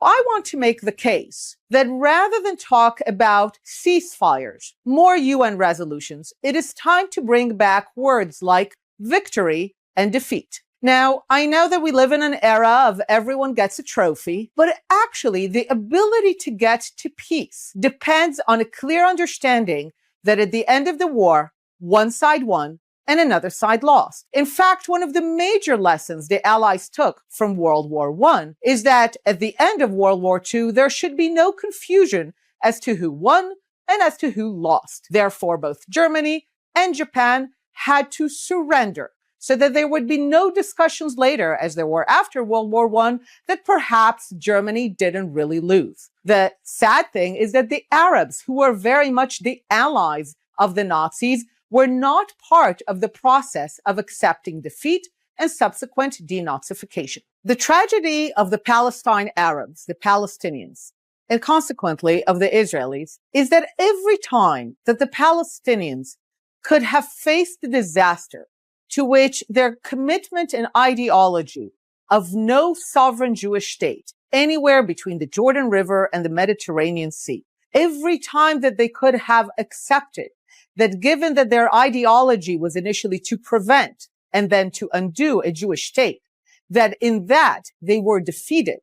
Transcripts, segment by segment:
I want to make the case that rather than talk about ceasefires, more UN resolutions, it is time to bring back words like victory and defeat. Now, I know that we live in an era of everyone gets a trophy, but actually the ability to get to peace depends on a clear understanding that at the end of the war, one side won and another side lost. In fact, one of the major lessons the Allies took from World War I is that at the end of World War II, there should be no confusion as to who won and as to who lost. Therefore, both Germany and Japan had to surrender so that there would be no discussions later, as there were after World War I, that perhaps Germany didn't really lose. The sad thing is that the Arabs, who were very much the allies of the Nazis, were not part of the process of accepting defeat and subsequent denazification. The tragedy of the Palestine Arabs, the Palestinians, and consequently of the Israelis, is that every time that the Palestinians could have faced the disaster to which their commitment and ideology of no sovereign Jewish state anywhere between the Jordan River and the Mediterranean Sea, every time that they could have accepted that given that their ideology was initially to prevent and then to undo a Jewish state, that in that they were defeated.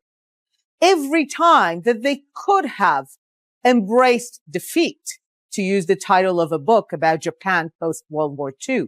Every time that they could have embraced defeat, to use the title of a book about Japan post-World War II,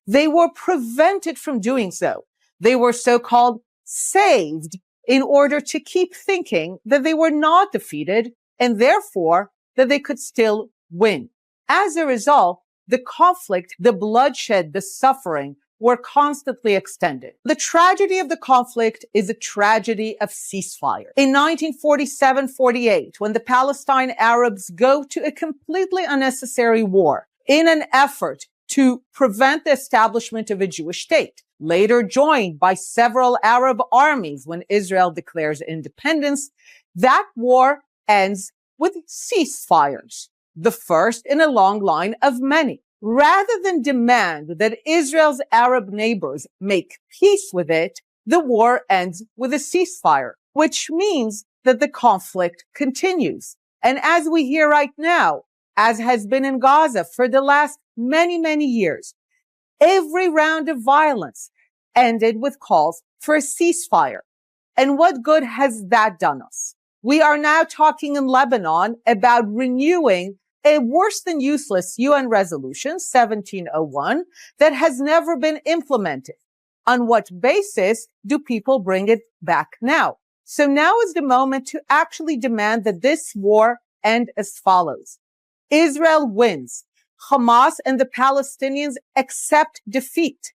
they were prevented from doing so. They were so-called saved in order to keep thinking that they were not defeated and therefore that they could still win. As a result, the conflict, the bloodshed, the suffering were constantly extended. The tragedy of the conflict is a tragedy of ceasefire. In 1947-48, when the Palestine Arabs go to a completely unnecessary war in an effort to prevent the establishment of a Jewish state, later joined by several Arab armies when Israel declares independence, that war ends with ceasefires, the first in a long line of many. Rather than demand that Israel's Arab neighbors make peace with it, the war ends with a ceasefire, which means that the conflict continues. And as we hear right now, as has been in Gaza for the last many years, every round of violence ended with calls for a ceasefire. And what good has that done us? We are now talking in Lebanon about renewing a worse than useless UN resolution, 1701, that has never been implemented. On what basis do people bring it back now? So now is the moment to actually demand that this war end as follows. Israel wins. Hamas and the Palestinians accept defeat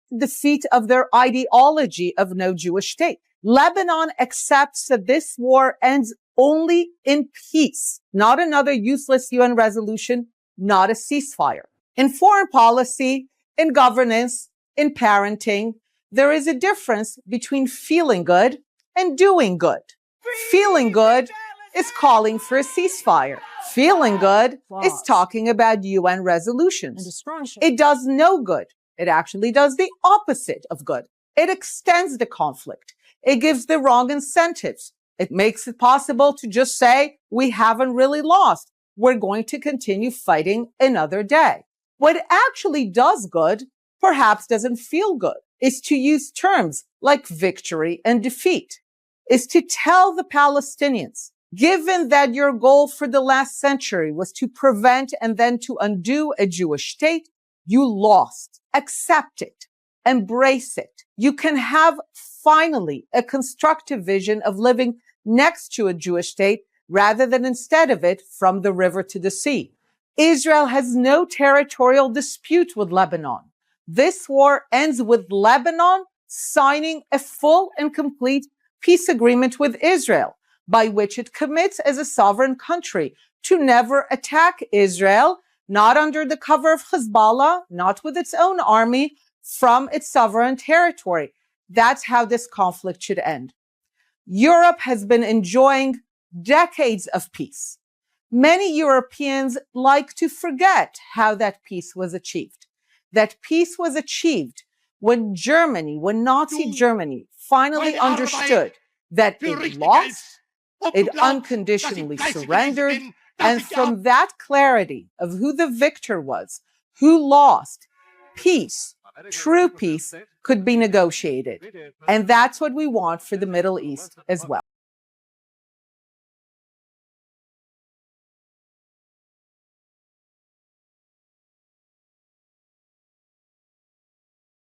of their ideology of no Jewish state. Lebanon accepts that this war ends only in peace, not another useless UN resolution, not a ceasefire. In foreign policy, in governance, in parenting, there is a difference between feeling good and doing good. Feeling good is calling for a ceasefire. Feeling good is talking about UN resolutions. It does no good. It actually does the opposite of good. It extends the conflict. It gives the wrong incentives. It makes it possible to just say, we haven't really lost. We're going to continue fighting another day. What actually does good, perhaps doesn't feel good, is to use terms like victory and defeat, is to tell the Palestinians, given that your goal for the last century was to prevent and then to undo a Jewish state, you lost. Accept it. Embrace it. You can have finally a constructive vision of living next to a Jewish state rather than instead of it from the river to the sea. Israel has no territorial dispute with Lebanon. This war ends with Lebanon signing a full and complete peace agreement with Israel, by which it commits as a sovereign country to never attack Israel, not under the cover of Hezbollah, not with its own army, from its sovereign territory. That's how this conflict should end. Europe has been enjoying decades of peace. Many Europeans like to forget how that peace was achieved. That peace was achieved when Nazi Germany finally understood that it lost, it unconditionally surrendered, and from that clarity of who the victor was, who lost, peace, true peace, could be negotiated. And that's what we want for the Middle East as well.